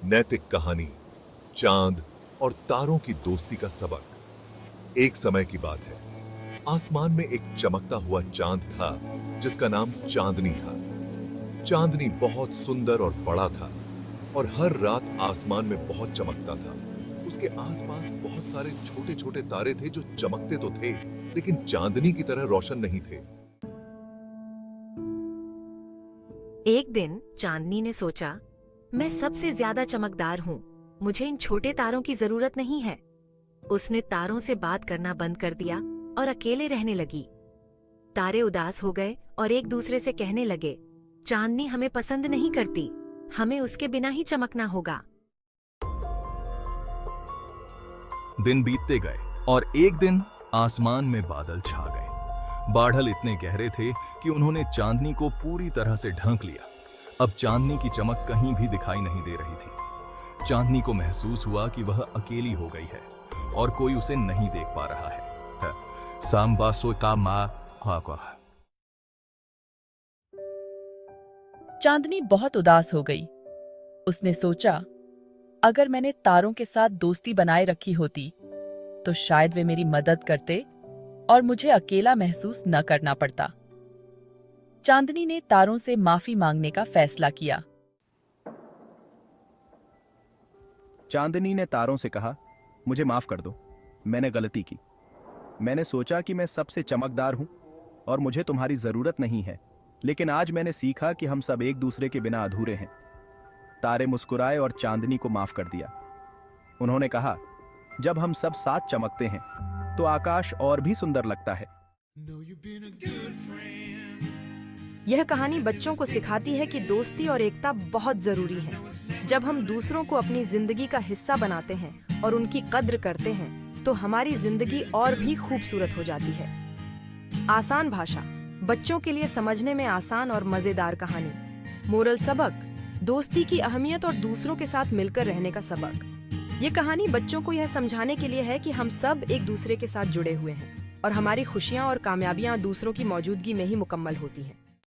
नैतिक कहानी, चांद और तारों की दोस्ती का सबक। एक समय की बात है, आसमान में एक चमकता हुआ चांद था जिसका नाम चांदनी था। चांदनी बहुत सुंदर और बड़ा था और हर रात आसमान में बहुत चमकता था। उसके आसपास बहुत सारे छोटे छोटे तारे थे जो चमकते तो थे लेकिन चांदनी की तरह रोशन नहीं थे। एक दिन चांदनी ने सोचा, मैं सबसे ज्यादा चमकदार हूँ, मुझे इन छोटे तारों की जरूरत नहीं है। उसने तारों से बात करना बंद कर दिया और अकेले रहने लगी। तारे उदास हो गए और एक दूसरे से कहने लगे, चांदनी हमें पसंद नहीं करती, हमें उसके बिना ही चमकना होगा। दिन बीतते गए और एक दिन आसमान में बादल छा गए। बादल इतने गहरे थे कि उन्होंने चांदनी को पूरी तरह से ढक लिया। अब चांदनी की चमक कहीं भी दिखाई नहीं दे रही थी। चांदनी को महसूस हुआ कि वह अकेली हो गई है और कोई उसे नहीं देख पा रहा है। सांबासो का मां हाका। चांदनी बहुत उदास हो गई। उसने सोचा, अगर मैंने तारों के साथ दोस्ती बनाए रखी होती तो शायद वे मेरी मदद करते और मुझे अकेला महसूस न करना पड़ता। चांदनी ने तारों से माफी मांगने का फैसला किया। चांदनी ने तारों से कहा, मुझे माफ कर दो, मैंने गलती की। मैंने सोचा कि मैं सबसे चमकदार हूं और मुझे तुम्हारी जरूरत नहीं है, लेकिन आज मैंने सीखा कि हम सब एक दूसरे के बिना अधूरे हैं। तारे मुस्कुराए और चांदनी को माफ कर दिया। उन्होंने कहा, जब हम सब साथ चमकते हैं तो आकाश और भी सुंदर लगता है। यह कहानी बच्चों को सिखाती है कि दोस्ती और एकता बहुत जरूरी है। जब हम दूसरों को अपनी जिंदगी का हिस्सा बनाते हैं और उनकी कद्र करते हैं तो हमारी जिंदगी और भी खूबसूरत हो जाती है। आसान भाषा, बच्चों के लिए समझने में आसान और मजेदार कहानी। मोरल सबक, दोस्ती की अहमियत और दूसरों के साथ मिलकर रहने का सबक। ये कहानी बच्चों को यह समझाने के लिए है कि हम सब एक दूसरे के साथ जुड़े हुए हैं और हमारी खुशियाँ और कामयाबियाँ दूसरों की मौजूदगी में ही मुकम्मल होती हैं।